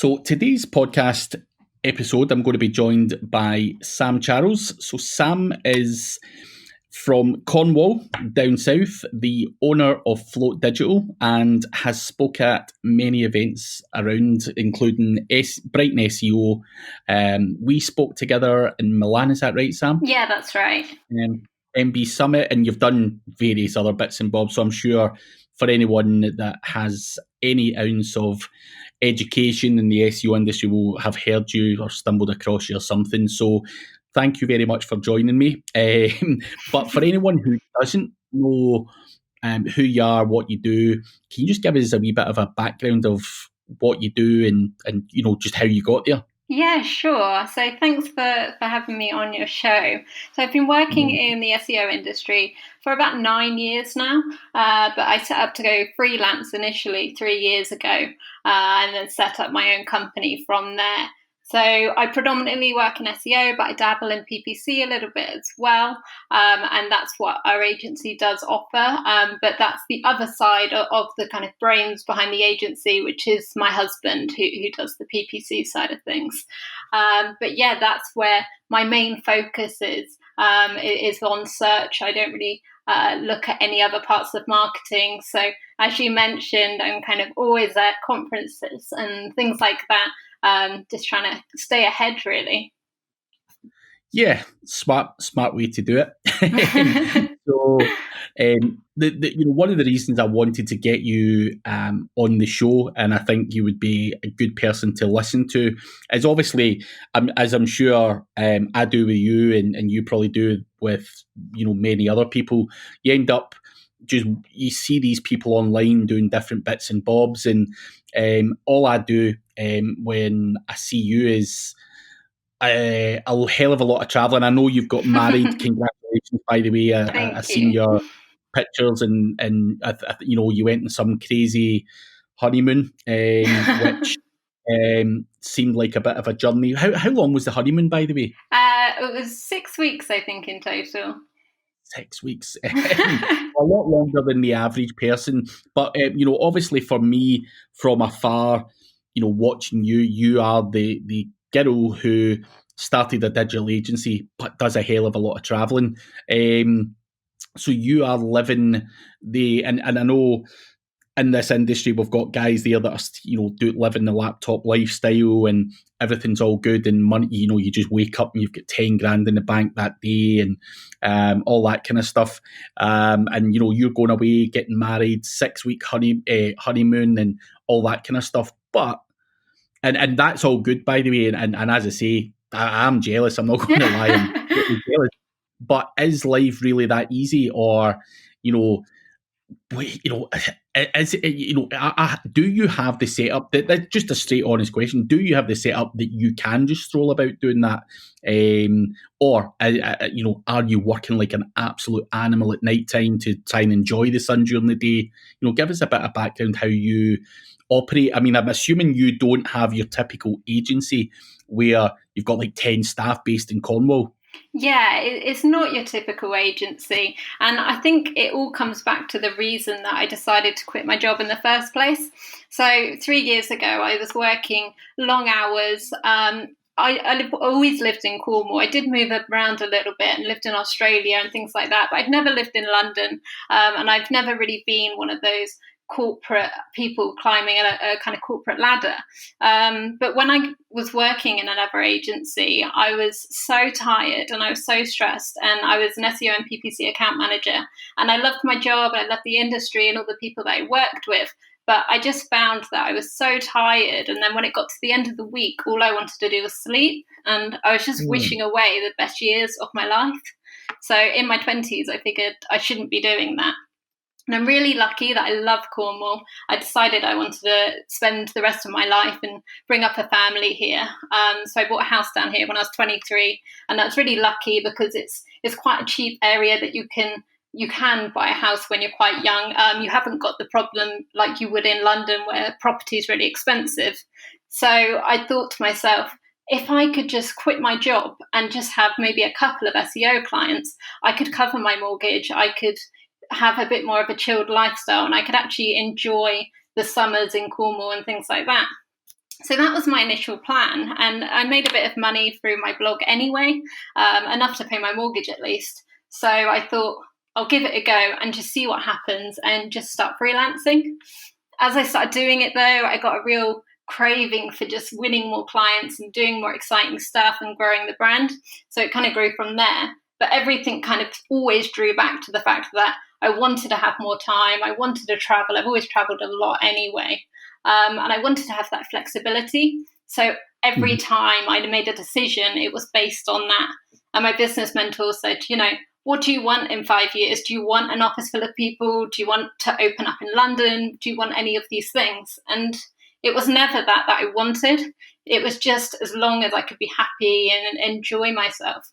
So today's podcast episode, I'm going to be joined by Sam Charles. So Sam is from Cornwall, down south, the owner of Float Digital, and has spoke at many events around, including Brighton SEO. We spoke together in Milan, is that right, Sam? Yeah, that's right. MB Summit, and you've done various other bits and bobs. So I'm sure for anyone that has any ounce of education in the SEO industry will have heard you or stumbled across you or something. So thank you very much for joining me. But for anyone who doesn't know who you are, what you do, can you just give us a wee bit of a background of what you do and just how you got there? Yeah, sure. So thanks for having me on your show. So I've been working in the SEO industry for about 9 years now, but I set up to go freelance initially 3 years ago, and then set up my own company from there. So I predominantly work in SEO, but I dabble in PPC a little bit as well, and that's what our agency does offer. But that's the other side of the kind of brains behind the agency, which is my husband who does the PPC side of things. But yeah, that's where my main focus is on search. I don't really look at any other parts of marketing. So as you mentioned, I'm kind of always at conferences and things like that. Just trying to stay ahead, really. Yeah, smart way to do it. So, one of the reasons I wanted to get you on the show, and I think you would be a good person to listen to, is obviously, as I'm sure I do with you, and you probably do with many other people. You end up you see these people online doing different bits and bobs, and all I do when I see you is a hell of a lot of travelling. I know you've got married. Congratulations, by the way. I seen your pictures, and you went on some crazy honeymoon, which seemed like a bit of a journey. How long was the honeymoon, by the way? It was 6 weeks, I think, in total. 6 weeks, a lot longer than the average person. But obviously for me, from afar, watching you are the girl who started a digital agency, but does a hell of a lot of traveling. So you are living and I know in this industry we've got guys there that are living the laptop lifestyle and everything's all good and money. You just wake up and you've got 10 grand in the bank that day and all that kind of stuff. And you're going away, getting married, 6-week honeymoon and all that kind of stuff. But and that's all good, by the way. And as I say, I'm jealous. I'm not going to lie. I'm jealous. But is life really that easy, or is it, do you have the setup? That's just a straight, honest question. Do you have the setup that you can just stroll about doing that, or are you working like an absolute animal at night time to try and enjoy the sun during the day? Give us a bit of background how you operate. I mean, I'm assuming you don't have your typical agency where you've got like 10 staff based in Cornwall. Yeah, it's not your typical agency. And I think it all comes back to the reason that I decided to quit my job in the first place. So 3 years ago, I was working long hours. I always lived in Cornwall. I did move around a little bit and lived in Australia and things like that, but I've never lived in London. And I've never really been one of those corporate people climbing a kind of corporate ladder. But when I was working in another agency, I was so tired and I was so stressed, and I was an SEO and PPC account manager, and I loved my job and I loved the industry and all the people that I worked with. But I just found that I was so tired. And then when it got to the end of the week, all I wanted to do was sleep. And I was just wishing away the best years of my life. So in my 20s, I figured I shouldn't be doing that. And I'm really lucky that I love Cornwall. I decided I wanted to spend the rest of my life and bring up a family here. So I bought a house down here when I was 23. And that's really lucky because it's quite a cheap area that you can buy a house when you're quite young. You haven't got the problem like you would in London where property is really expensive. So I thought to myself, if I could just quit my job and just have maybe a couple of SEO clients, I could cover my mortgage. I could have a bit more of a chilled lifestyle, and I could actually enjoy the summers in Cornwall and things like that. So that was my initial plan, and I made a bit of money through my blog anyway, enough to pay my mortgage at least. So I thought I'll give it a go and just see what happens and just start freelancing. As I started doing it, though, I got a real craving for just winning more clients and doing more exciting stuff and growing the brand. So it kind of grew from there. But everything kind of always drew back to the fact that I wanted to have more time. I wanted to travel. I've always traveled a lot anyway. And I wanted to have that flexibility. So every time I made a decision, it was based on that. And my business mentor said, what do you want in 5 years? Do you want an office full of people? Do you want to open up in London? Do you want any of these things? And it was never that I wanted. It was just as long as I could be happy and enjoy myself.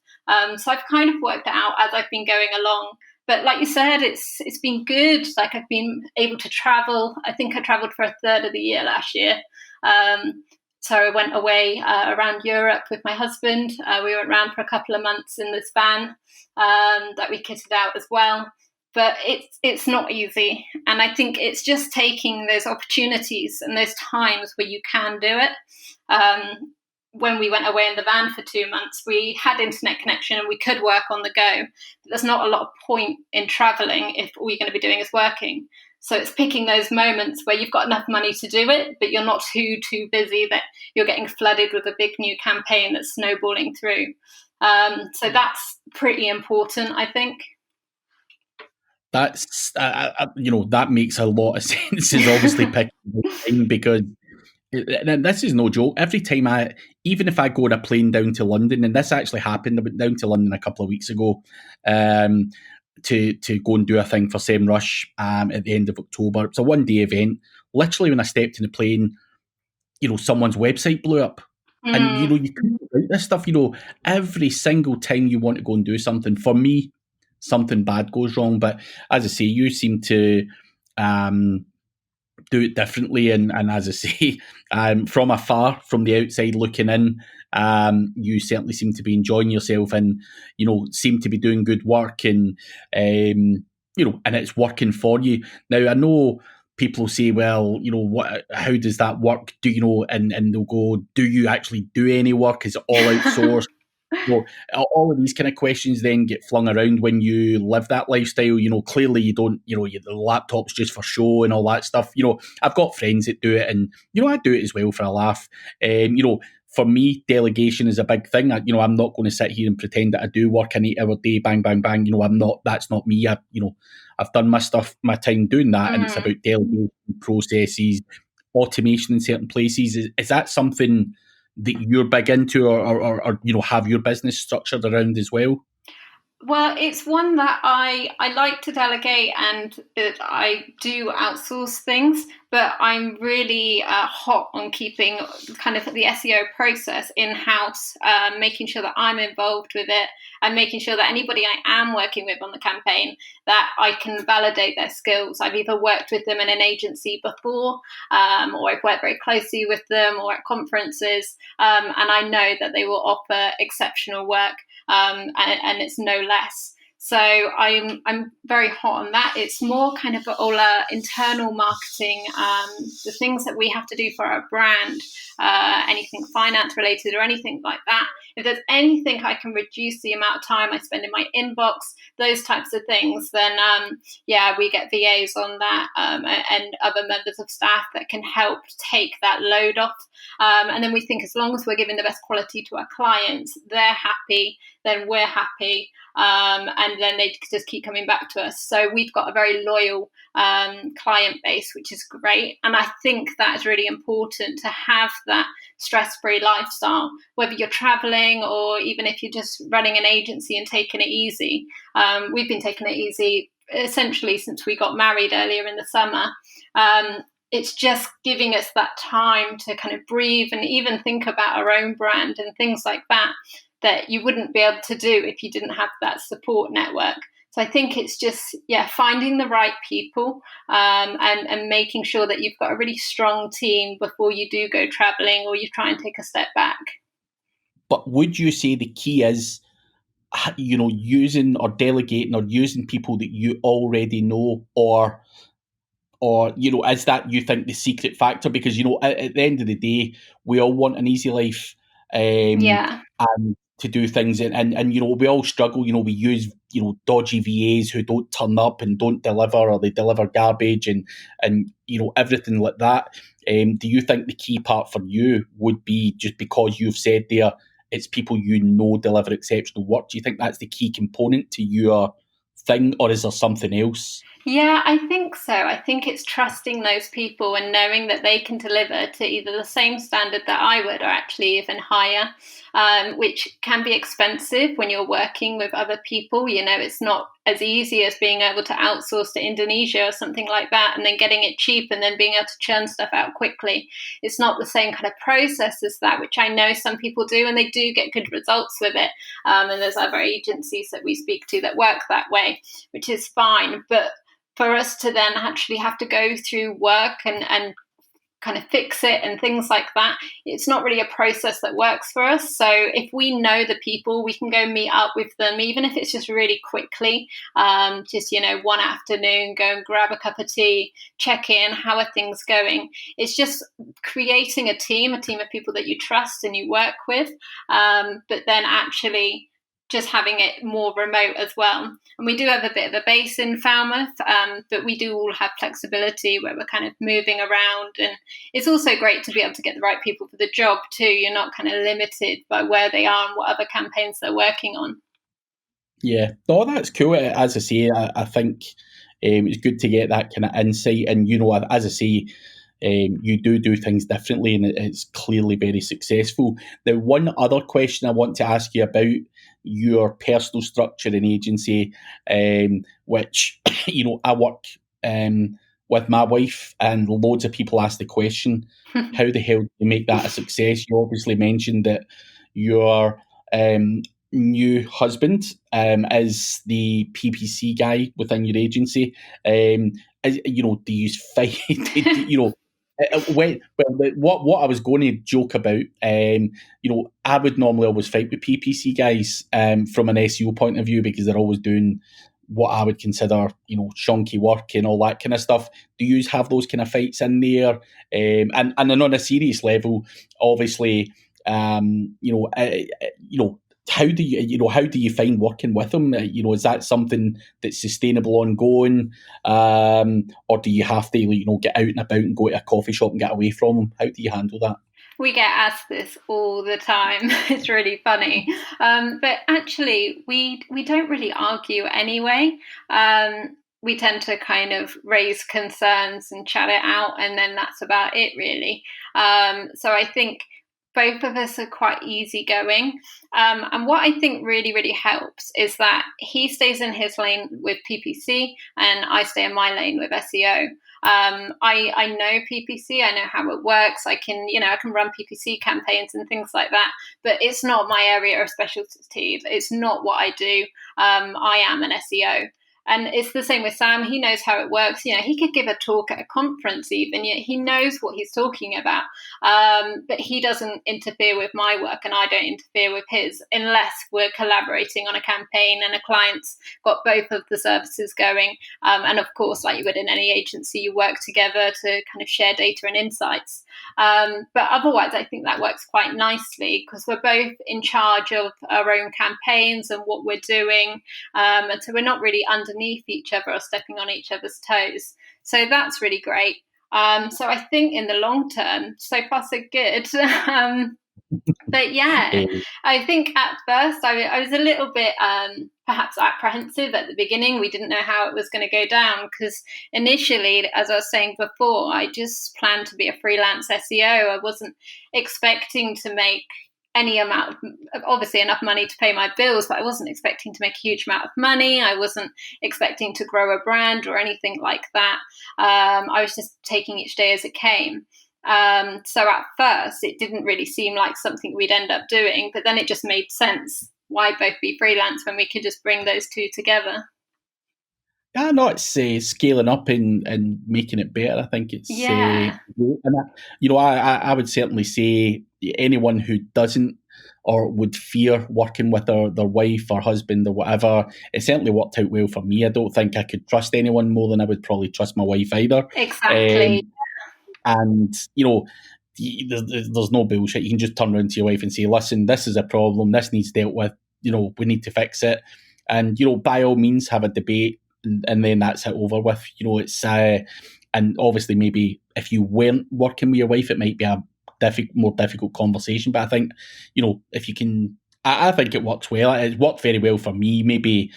So I've kind of worked it out as I've been going along. But like you said, it's been good. Like I've been able to travel. I think I traveled for a third of the year last year. So I went away around Europe with my husband. We went around for a couple of months in this van that we kitted out as well. But it's not easy. And I think it's just taking those opportunities and those times where you can do it. When we went away in the van for 2 months, we had internet connection and we could work on the go. But there's not a lot of point in traveling if all you're going to be doing is working. So it's picking those moments where you've got enough money to do it, but you're not too busy that you're getting flooded with a big new campaign that's snowballing through. So that's pretty important, I think. That's that makes a lot of sense. Is obviously picking the time, because and this is no joke. Every time even if I go on a plane down to London, and this actually happened, I went down to London a couple of weeks ago to go and do a thing for SEMrush at the end of October. It's a 1-day event. Literally, when I stepped in the plane, someone's website blew up. And, you couldn't do this stuff, every single time you want to go and do something. For me, something bad goes wrong. But as I say, you seem to do it differently. And as I say, from afar, from the outside looking in, you certainly seem to be enjoying yourself and, seem to be doing good work and, and it's working for you. Now, I know people say, well, how does that work? Do and they'll go, do you actually do any work? Is it all outsourced? So all of these kind of questions then get flung around when you live that lifestyle. Clearly you don't, the laptop's just for show and all that stuff. I've got friends that do it and, I do it as well for a laugh. For me, delegation is a big thing. I'm not going to sit here and pretend that I do work an 8-hour day, bang, bang, bang. That's not me. I've done my time doing that, and it's about delegation processes, automation in certain places. Is that something that you're big into, or have your business structured around as well? Well, it's one that I like to delegate, and I do outsource things, but I'm really hot on keeping kind of the SEO process in-house, making sure that I'm involved with it and making sure that anybody I am working with on the campaign, that I can validate their skills. I've either worked with them in an agency before, or I've worked very closely with them or at conferences, and I know that they will offer exceptional work. And it's no less. So I'm very hot on that. It's more kind of all internal marketing, the things that we have to do for our brand, anything finance related or anything like that. If there's anything I can reduce the amount of time I spend in my inbox, those types of things, then we get VAs on that and other members of staff that can help take that load off. And then we think as long as we're giving the best quality to our clients, they're happy, then we're happy. And then they just keep coming back to us. So we've got a very loyal client base, which is great. And I think that is really important to have that stress-free lifestyle, whether you're traveling or even if you're just running an agency and taking it easy. We've been taking it easy essentially since we got married earlier in the summer. It's just giving us that time to kind of breathe and even think about our own brand and things like that you wouldn't be able to do if you didn't have that support network. So I think it's just, finding the right people and making sure that you've got a really strong team before you do go traveling or you try and take a step back. But would you say the key is, using or delegating or using people that you already know, or or is that, you think, the secret factor? Because at the end of the day, we all want an easy life, Yeah. and to do things, and we all struggle. We use dodgy VAs who don't turn up and don't deliver, or they deliver garbage, and everything like that. Do you think the key part for you would be, just because you've said there, it's people deliver exceptional work? Do you think that's the key component to your thing, or is there something else? Yeah, I think so. I think it's trusting those people and knowing that they can deliver to either the same standard that I would, or actually even higher, which can be expensive when you're working with other people. It's not as easy as being able to outsource to Indonesia or something like that, and then getting it cheap and then being able to churn stuff out quickly. It's not the same kind of process as that, which I know some people do, and they do get good results with it. And there's other agencies that we speak to that work that way, which is fine. But for us to then actually have to go through work and kind of fix it and things like that, it's not really a process that works for us. So if we know the people, we can go meet up with them, even if it's just really quickly, just one afternoon, go and grab a cup of tea, check in, how are things going. It's just creating a team of people that you trust and you work with, but then actually just having it more remote as well. And we do have a bit of a base in Falmouth, but we do all have flexibility where we're kind of moving around. And it's also great to be able to get the right people for the job too. You're not kind of limited by where they are and what other campaigns they're working on. Yeah, no, that's cool. As I say, I think it's good to get that kind of insight. And, as I say, you do things differently, and it's clearly very successful. The one other question I want to ask you about your personal structure and agency, which, I work with my wife, and loads of people ask the question, how the hell do you make that a success? You obviously mentioned that your new husband is the PPC guy within your agency. Do you fight? What I was going to joke about, I would normally always fight with PPC guys from an SEO point of view, because they're always doing what I would consider, shonky work and all that kind of stuff. Do you have those kind of fights in there? And then on a serious level, obviously, how do you find working with them? Is that something that's sustainable, ongoing, or do you have to get out and about and go to a coffee shop and get away from them? How do you handle that? We get asked this all the time. It's really funny, but actually, we don't really argue anyway. We tend to kind of raise concerns and chat it out, and then that's about it, really. So I think both of us are quite easygoing. And what I think really, really helps is that he stays in his lane with PPC and I stay in my lane with SEO. I know PPC, I know how it works. I can run PPC campaigns and things like that, but it's not my area of specialty. It's not what I do. I am an SEO. And it's the same with Sam. He knows how it works. He could give a talk at a conference even. He knows what he's talking about. But he doesn't interfere with my work and I don't interfere with his, unless we're collaborating on a campaign and a client's got both of the services going. And of course, like you would in any agency, you work together to kind of share data and insights. But otherwise, I think that works quite nicely because we're both in charge of our own campaigns and what we're doing. And so we're not really underneath each other or stepping on each other's toes. So that's really great. So I think in the long term, so far so good. But yeah, I think at first I was a little bit perhaps apprehensive at the beginning. We didn't know how it was going to go down because initially, as I was saying before, I just planned to be a freelance SEO. I wasn't expecting to make any amount of, obviously enough money to pay my bills, but I wasn't expecting to make a huge amount of money. I wasn't expecting to grow a brand or anything like that. I was just taking each day as it came. So at first it didn't really seem like something we'd end up doing, but then it just made sense. Why both be freelance when we could just bring those two together? Yeah, no, it's scaling up and making it better. I think it's Yeah. and I would certainly say anyone who doesn't or would fear working with their wife or husband or whatever. It certainly worked out well for me. I don't think I could trust anyone more than I would probably trust my wife either. Exactly. And, there's no bullshit. You can just turn around to your wife and say, listen, this is a problem. This needs dealt with. We need to fix it. And, by all means, have a debate, and then that's it over with. It's, and obviously maybe if you weren't working with your wife, it might be a more difficult conversation. But I think, if you can, I think it works well. It worked very well for me. Maybe,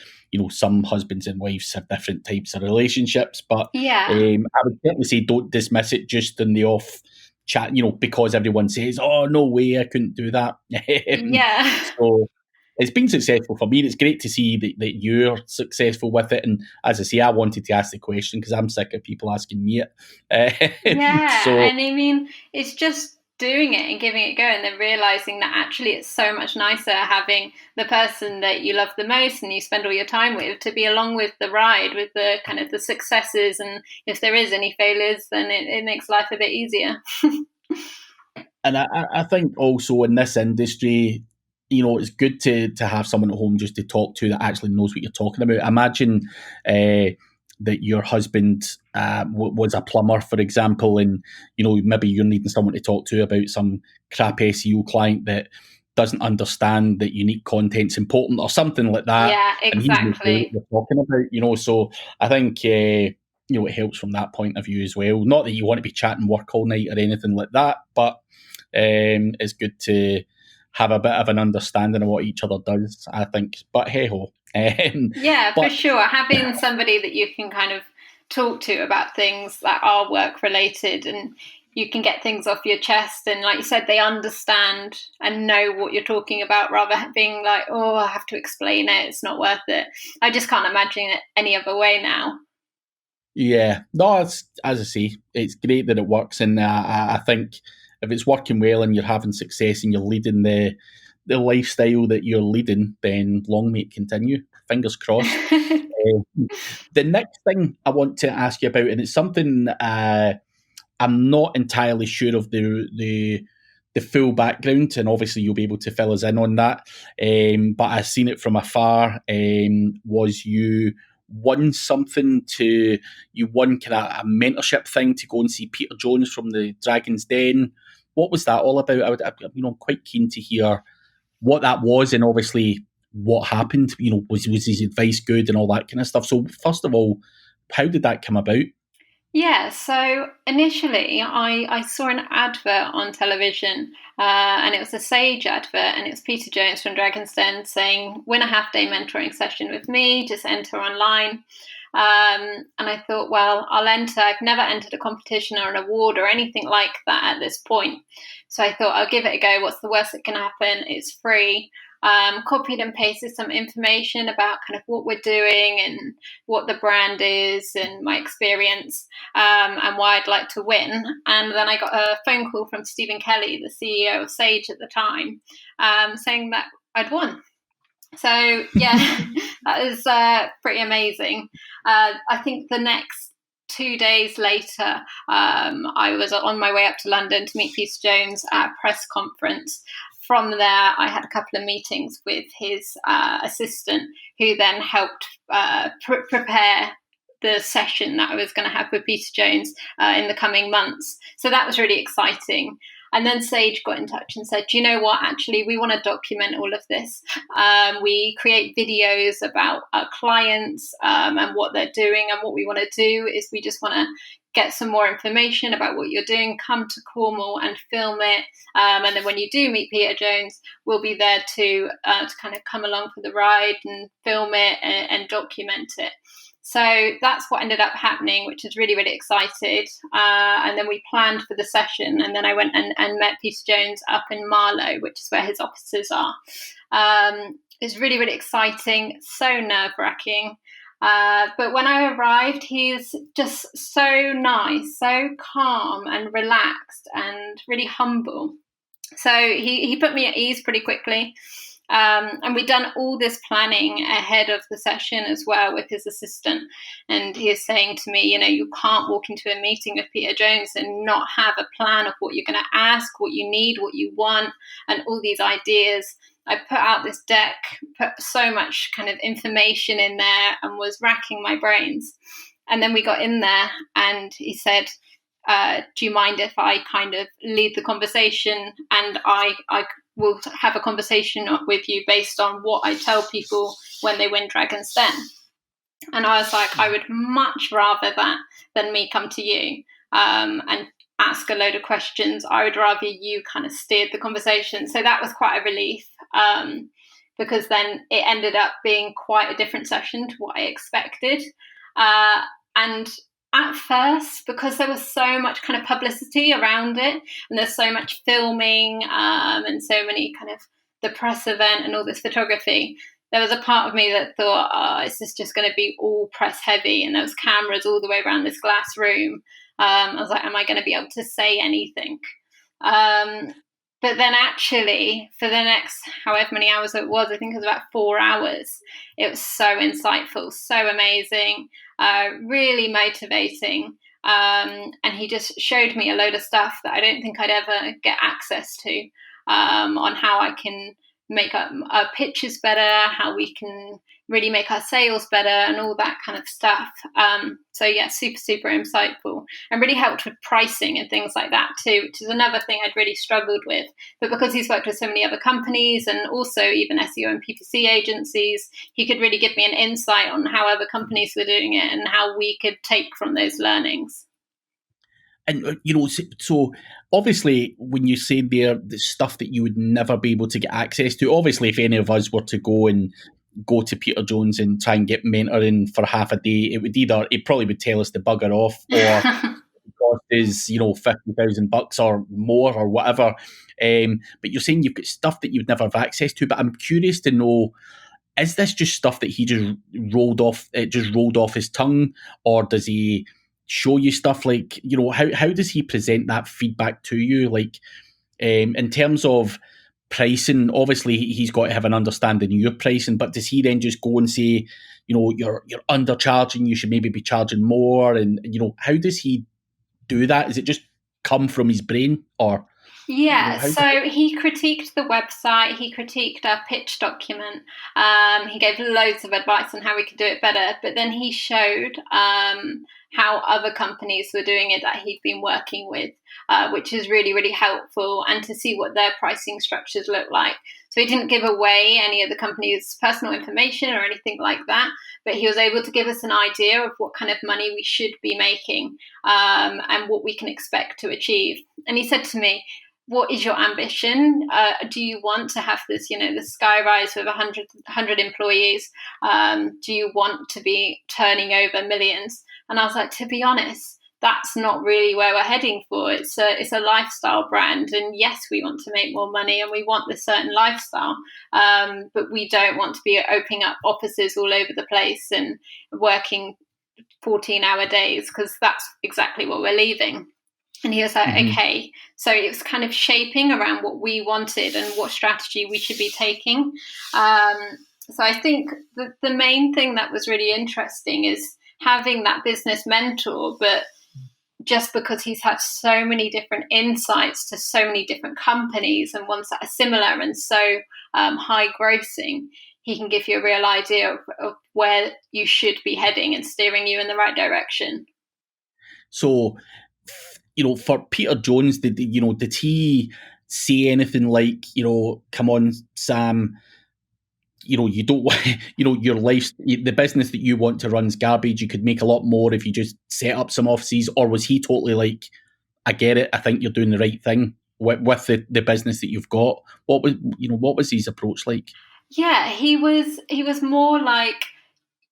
some husbands and wives have different types of relationships, but Yeah. I would certainly say don't dismiss it just in the off chat, because everyone says, oh, no way, I couldn't do that. Yeah. So it's been successful for me. And it's great to see that you're successful with it. And as I say, I wanted to ask the question because I'm sick of people asking me it. Yeah, So, and I mean, it's just doing it and giving it a go, and then realizing that actually it's so much nicer having the person that you love the most and you spend all your time with to be along with the ride, with the kind of the successes, and if there is any failures, then it makes life a bit easier. and I think also in this industry, it's good to have someone at home just to talk to that actually knows what you're talking about. Imagine that your husband was a plumber, for example, and maybe you're needing someone to talk to about some crap SEO client that doesn't understand that unique content's important or something like that. Yeah, And he's no clue what exactly. you're talking about. So I think it helps from that point of view as well. Not that you want to be chatting work all night or anything like that, but it's good to have a bit of an understanding of what each other does, I think. But hey ho. Yeah, for But sure. Having somebody that you can kind of talk to about things that are work related, and you can get things off your chest, and like you said, they understand and know what you're talking about, rather than being like, oh, I have to explain it, it's not worth it. I just can't imagine it any other way now. yeah, no, it's, as I say, it's great that it works, and I think if it's working well and you're having success and you're leading the lifestyle that you're leading, then long may it continue. Fingers crossed. The next thing I want to ask you about, and it's something I'm not entirely sure of the full background, and obviously you'll be able to fill us in on that. But I've seen it from afar. Was you won something you won kind of a mentorship thing to go and see Peter Jones from the Dragon's Den? What was that all about? I'm quite keen to hear what that was, and obviously what happened. Was his advice good and all that kind of stuff? So first of all, how did that come about? Yeah, so initially I saw an advert on television, and it was a Sage advert, and it was Peter Jones from Dragon's Den saying, win a half-day mentoring session with me, just enter online. And I thought, well, I'll enter. I've never entered a competition or an award or anything like that at this point. So I thought, I'll give it a go. What's the worst that can happen? It's free. Copied and pasted some information about kind of what we're doing and what the brand is and my experience, and why I'd like to win. And then I got a phone call from Stephen Kelly, the CEO of Sage at the time, saying that I'd won. So yeah, that was pretty amazing. I think the next 2 days later, I was on my way up to London to meet Peter Jones at a press conference. From there, I had a couple of meetings with his assistant, who then helped prepare the session that I was going to have with Peter Jones in the coming months. So that was really exciting. And then Sage got in touch and said, do you know what, actually, we want to document all of this. We create videos about our clients and what they're doing. And what we want to do is we just want to get some more information about what you're doing, come to Cornwall and film it. And then when you do meet Peter Jones, we'll be there to kind of come along for the ride and film it and document it. So that's what ended up happening, which is really, really excited. And then we planned for the session, and then I went and met Peter Jones up in Marlow, which is where his offices are. It's really, really exciting, so nerve-wracking. But when I arrived, he's just so nice, so calm and relaxed and really humble. So he put me at ease pretty quickly. And we'd done all this planning ahead of the session as well with his assistant. And he was saying to me, you can't walk into a meeting with Peter Jones and not have a plan of what you're going to ask, what you need, what you want, and all these ideas. I put out this deck, put so much kind of information in there, and was racking my brains. And then we got in there and he said, do you mind if I kind of lead the conversation, and I will have a conversation with you based on what I tell people when they win Dragon's Den? And I was like, I would much rather that than me come to you and ask a load of questions. I would rather you kind of steered the conversation. So that was quite a relief, because then it ended up being quite a different session to what I expected. And at first, because there was so much kind of publicity around it, and there's so much filming and so many kind of the press event and all this photography, there was a part of me that thought, is this just going to be all press heavy? And there was cameras all the way around this glass room. I was like, am I going to be able to say anything? But then actually, for the next however many hours it was, I think it was about 4 hours, it was so insightful, so amazing, really motivating. And he just showed me a load of stuff that I don't think I'd ever get access to, on how I can make our pitches better, how we can really make our sales better, and all that kind of stuff. So yeah, super, super insightful, and really helped with pricing and things like that too, which is another thing I'd really struggled with. But because he's worked with so many other companies and also even SEO and PPC agencies, he could really give me an insight on how other companies were doing it and how we could take from those learnings. And, so obviously when you say there, the stuff that you would never be able to get access to, obviously if any of us were to go to Peter Jones and try and get mentoring for half a day, it probably would tell us to bugger off, or cost is, $50,000 or more or whatever. But you're saying you've got stuff that you'd never have access to. But I'm curious to know, is this just stuff that he just rolled off his tongue, or does he show you stuff? Like, how does he present that feedback to you? Like, in terms of pricing, obviously he's got to have an understanding of your pricing, but does he then just go and say, you're undercharging, you should maybe be charging more? And, how does he do that? Is it just come from his brain, or? Yeah, so he critiqued the website, he critiqued our pitch document, he gave loads of advice on how we could do it better, but then he showed how other companies were doing it that he'd been working with, which is really, really helpful, and to see what their pricing structures look like. So he didn't give away any of the company's personal information or anything like that, but he was able to give us an idea of what kind of money we should be making, and what we can expect to achieve. And he said to me, what is your ambition? Do you want to have this, the sky rise with 100 employees? Do you want to be turning over millions? And I was like, to be honest, that's not really where we're heading for. It's a lifestyle brand. And yes, we want to make more money and we want this certain lifestyle. But we don't want to be opening up offices all over the place and working 14-hour days, because that's exactly what we're leaving. And he was like, okay. So it was kind of shaping around what we wanted and what strategy we should be taking. So I think the main thing that was really interesting is having that business mentor, but just because he's had so many different insights to so many different companies and ones that are similar and so high grossing, he can give you a real idea of where you should be heading and steering you in the right direction. So, for Peter Jones, did he say anything like, come on, Sam, you don't want, your life, the business that you want to run's garbage. You could make a lot more if you just set up some offices? Or was he totally like, I get it, I think you're doing the right thing with the business that you've got? What was his approach like? Yeah, he was more like,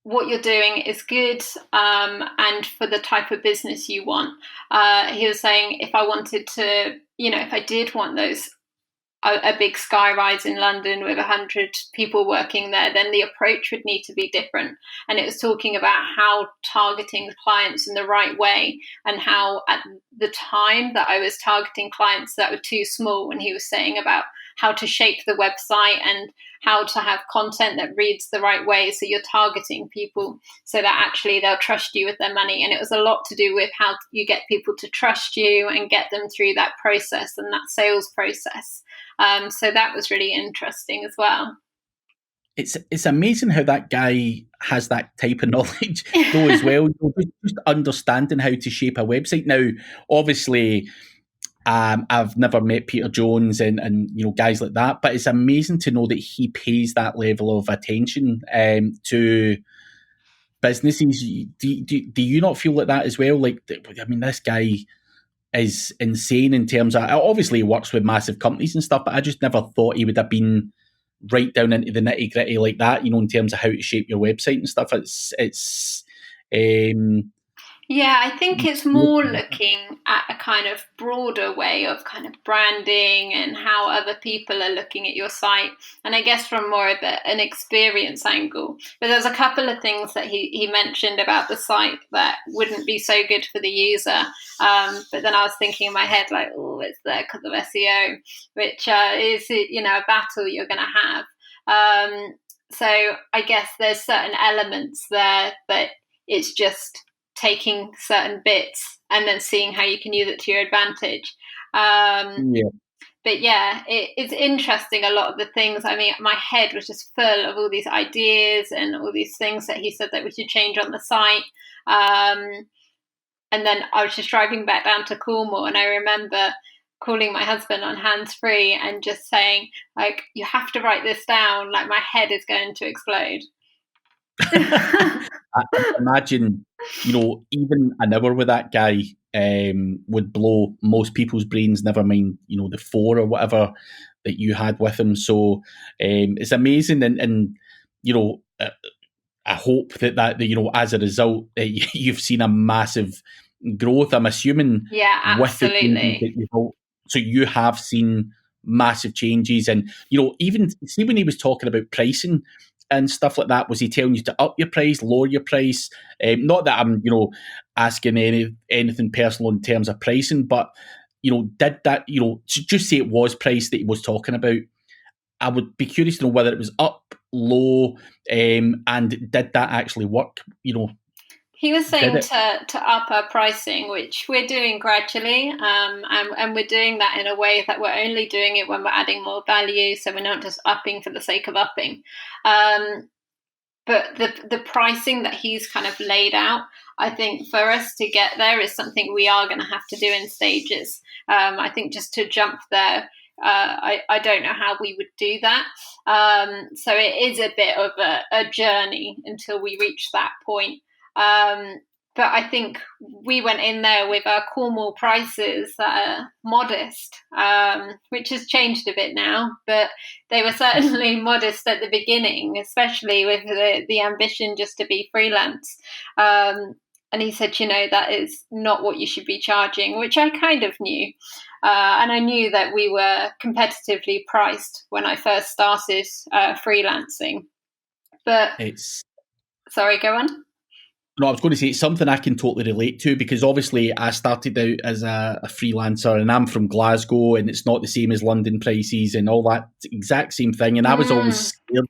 what you're doing is good, and for the type of business you want. He was saying, if I wanted to, if I did want a big sky rise in London with 100 people working there, then the approach would need to be different. And it was talking about how targeting clients in the right way, and how at the time that I was targeting clients that were too small, and he was saying about how to shape the website and how to have content that reads the right way, so you're targeting people so that actually they'll trust you with their money. And it was a lot to do with how you get people to trust you and get them through that process and that sales process. So that was really interesting as well. It's amazing how that guy has that type of knowledge though as well. Just understanding how to shape a website. Now, obviously, I've never met Peter Jones and guys like that, but it's amazing to know that he pays that level of attention to businesses. Do you not feel like that as well? Like, I mean, this guy is insane in terms of, obviously he works with massive companies and stuff, but I just never thought he would have been right down into the nitty gritty like that, in terms of how to shape your website and stuff. Yeah, I think it's more looking at a kind of broader way of kind of branding and how other people are looking at your site. And I guess from more of an experience angle. But there's a couple of things that he mentioned about the site that wouldn't be so good for the user. But then I was thinking in my head, like, oh, it's there because of SEO, which is, a battle you're going to have. So I guess there's certain elements there that it's just taking certain bits and then seeing how you can use it to your advantage. But yeah, it's interesting, a lot of the things. I mean, my head was just full of all these ideas and all these things that he said that we should change on the site. And then I was just driving back down to Cornwall, and I remember calling my husband on hands-free and just saying, like, you have to write this down, like my head is going to explode. I imagine, even an hour with that guy would blow most people's brains, never mind, the 4 or whatever that you had with him. So it's amazing. And I hope that as a result, you've seen a massive growth, I'm assuming. Yeah, absolutely. So you have seen massive changes. And, even see when he was talking about pricing and stuff like that, was he telling you to up your price, lower your price? Not that I'm, asking anything personal in terms of pricing, but, did that, just say it was price that he was talking about. I would be curious to know whether it was up, low, and did that actually work? He was saying to up our pricing, which we're doing gradually, and we're doing that in a way that we're only doing it when we're adding more value, so we're not just upping for the sake of upping. But the pricing that he's kind of laid out, I think for us to get there is something we are going to have to do in stages. I think just to jump there, I don't know how we would do that. So it is a bit of a journey until we reach that point. But I think we went in there with our Cornwall prices modest, which has changed a bit now, but they were certainly modest at the beginning, especially with the ambition just to be freelance. And he said, that is not what you should be charging, which I kind of knew. And I knew that we were competitively priced when I first started freelancing. But sorry, go on. No, I was going to say it's something I can totally relate to, because obviously I started out as a freelancer, and I'm from Glasgow, and it's not the same as London prices and all that exact same thing. And I was always scared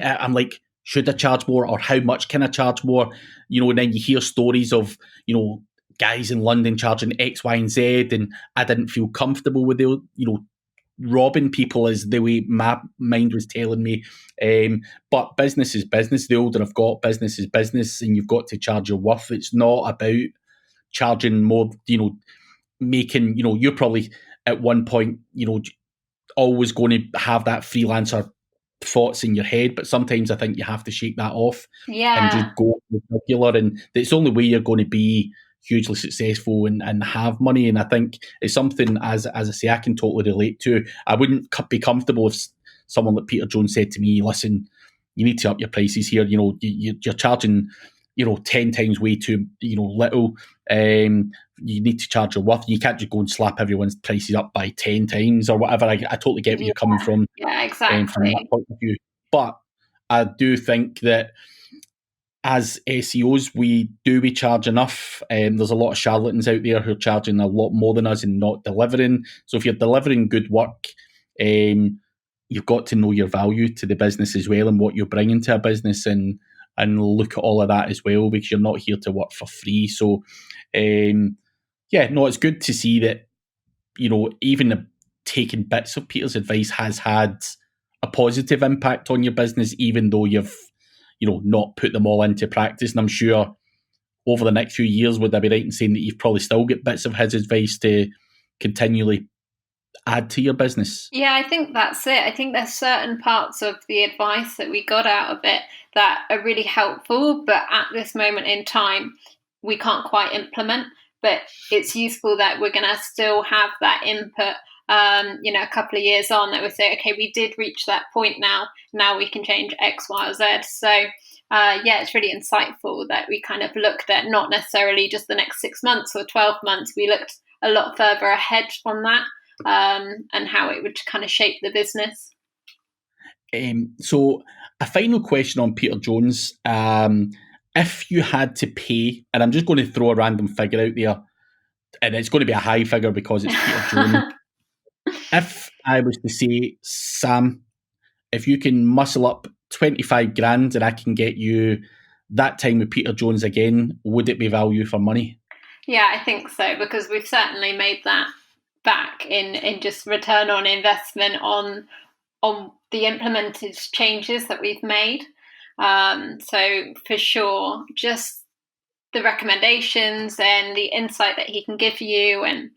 I'm like, should I charge more, or how much can I charge more? And then you hear stories of, guys in London charging X, Y, and Z, and I didn't feel comfortable with the, robbing people, is the way my mind was telling me. But business is business. The older I've got, business is business, and you've got to charge your worth. It's not about charging more, making, you're probably at one point, always going to have that freelancer thoughts in your head, but sometimes I think you have to shake that off and just go regular, and it's the only way you're going to be hugely successful and have money. And I think it's something, as I say, I can totally relate to. I wouldn't be comfortable if someone like Peter Jones said to me, listen, you need to up your prices here. You're charging, 10 times way too, little. You need to charge your worth. You can't just go and slap everyone's prices up by 10 times or whatever. I totally get where you're coming from. Yeah, exactly. From that point of view. But I do think that as SEOs, we charge enough. There's a lot of charlatans out there who are charging a lot more than us and not delivering. So if you're delivering good work you've got to know your value to the business as well and what you're bringing to a business, and look at all of that as well, because you're not here to work for free. So, it's good to see that, even taking bits of Peter's advice has had a positive impact on your business, even though you've, not put them all into practice. And I'm sure over the next few years, would I be right in saying that you've probably still got bits of his advice to continually add to your business? Yeah, I think that's it. I think there's certain parts of the advice that we got out of it that are really helpful, but at this moment in time, we can't quite implement. But it's useful that we're going to still have that input, a couple of years on, that we say, okay, we did reach that point now. Now we can change X, Y, or Z. So, it's really insightful that we kind of looked at not necessarily just the next 6 months or 12 months. We looked a lot further ahead from that. And how it would kind of shape the business. So a final question on Peter Jones. If you had to pay, and I'm just going to throw a random figure out there, and it's going to be a high figure because it's Peter Jones. If I was to say, Sam, if you can muscle up 25 grand and I can get you that time with Peter Jones again, would it be value for money? Yeah, I think so, because we've certainly made that back in just return on investment on the implemented changes that we've made. So for sure, just the recommendations and the insight that he can give you and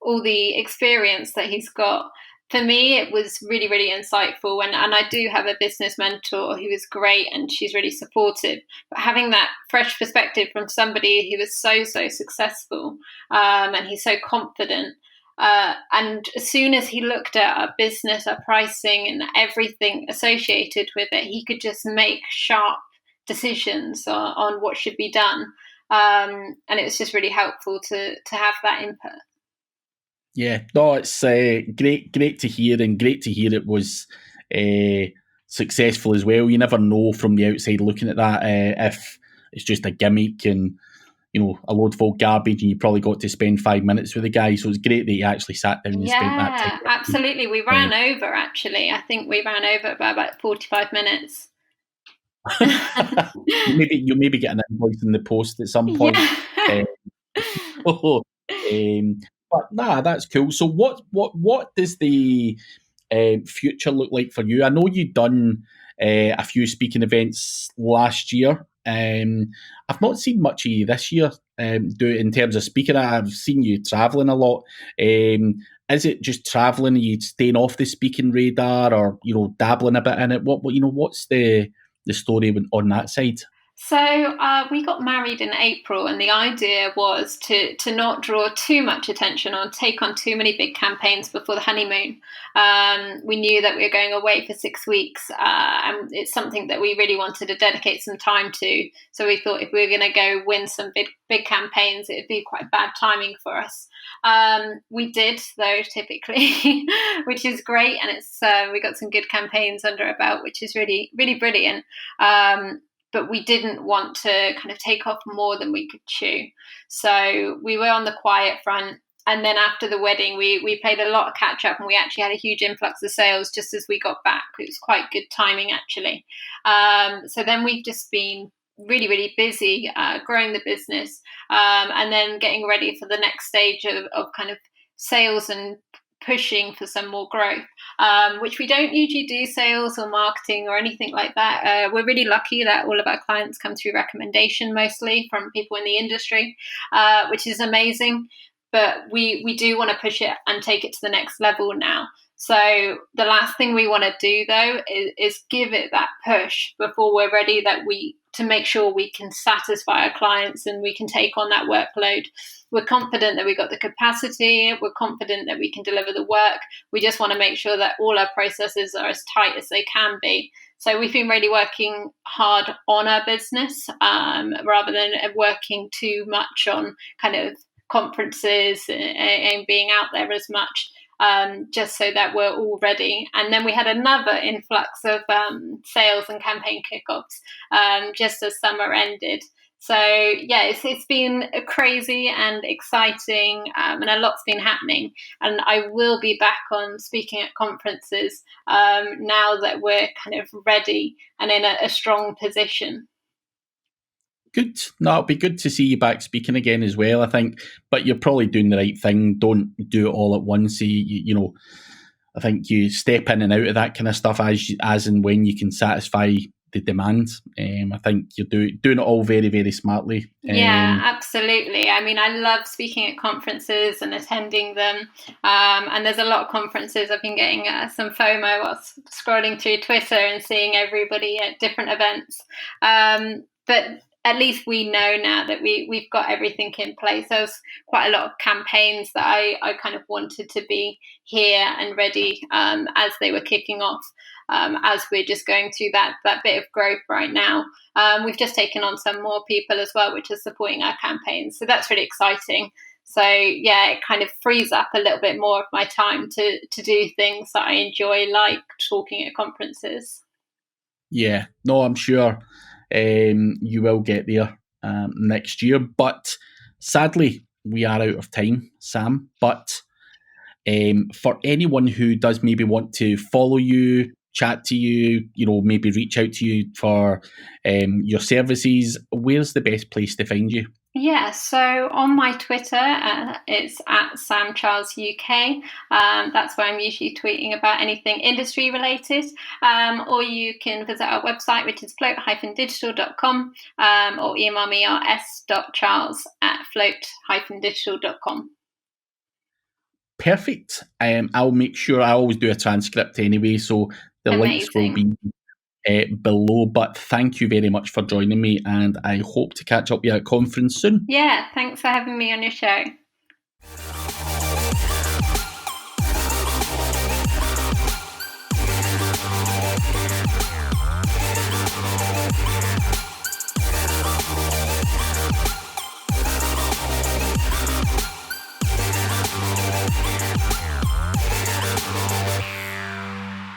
all the experience that he's got. For me, it was really, really insightful. And I do have a business mentor who is great and she's really supportive. But having that fresh perspective from somebody who is so, so successful and he's so confident. And as soon as he looked at our business, our pricing and everything associated with it, he could just make sharp decisions on what should be done. And it was just really helpful to have that input. Yeah, no, it's great to hear, and great to hear it was successful as well. You never know from the outside looking at that if it's just a gimmick and a load full garbage, and you probably got to spend 5 minutes with the guy. So it's great that you actually sat down and spent that time. Yeah, absolutely. We ran over, actually. I think we ran over by about 45 minutes. you maybe get an invoice in the post at some point. Yeah. But that's cool. So what does the future look like for you? I know you've done a few speaking events last year. I've not seen much of you this year do it in terms of speaking. I've seen you travelling a lot. Is it just travelling? Are you staying off the speaking radar, or dabbling a bit in it? What's the story on that side? So we got married in April, and the idea was to not draw too much attention or take on too many big campaigns before the honeymoon. We knew that we were going away for 6 weeks, and it's something that we really wanted to dedicate some time to. So we thought if we were going to go win some big campaigns, it'd be quite bad timing for us. We did, though, typically, which is great, and it's we got some good campaigns under our belt, which is really, really brilliant. But we didn't want to kind of take off more than we could chew. So we were on the quiet front. And then after the wedding, we played a lot of catch up, and we actually had a huge influx of sales just as we got back. It was quite good timing, actually. So then we've just been really, really busy growing the business and then getting ready for the next stage of kind of sales and pushing for some more growth, which we don't usually do sales or marketing or anything like that. We're really lucky that all of our clients come through recommendation, mostly from people in the industry, which is amazing. But we do want to push it and take it to the next level now. So the last thing we want to do, though, is give it that push before we're ready to make sure we can satisfy our clients and we can take on that workload. We're confident that we've got the capacity. We're confident that we can deliver the work. We just want to make sure that all our processes are as tight as they can be. So we've been really working hard on our business rather than working too much on kind of conferences and being out there as much. Just so that we're all ready. And then we had another influx of sales and campaign kickoffs just as summer ended. So yeah, it's been crazy and exciting, and a lot's been happening. And I will be back on speaking at conferences now that we're kind of ready and in a strong position. Good. No, it'll be good to see you back speaking again as well, I think. But you're probably doing the right thing. Don't do it all at once. You know, I think you step in and out of that kind of stuff as and when you can satisfy the demand. I think you're doing it all very, very smartly. Yeah, absolutely. I mean, I love speaking at conferences and attending them. And there's a lot of conferences. I've been getting some FOMO while scrolling through Twitter and seeing everybody at different events. But at least we know now that we've got everything in place. There's quite a lot of campaigns that I kind of wanted to be here and ready as they were kicking off. As we're just going through that bit of growth right now. We've just taken on some more people as well, which is supporting our campaigns. So that's really exciting. So yeah, it kind of frees up a little bit more of my time to do things that I enjoy, like talking at conferences. Yeah, no, I'm sure you will get there next year. But sadly, we are out of time, Sam. But for anyone who does maybe want to follow you, chat to you, maybe reach out to you for your services, where's the best place to find you? Yeah, so on my Twitter, it's at Sam Charles UK. That's where I'm usually tweeting about anything industry related. Or you can visit our website, which is float-digital.com, or email me at s.charles@float-digital.com. Perfect. I'll make sure I always do a transcript anyway, so the links will be below. But thank you very much for joining me, and I hope to catch up with you at a conference soon. Yeah, thanks for having me on your show.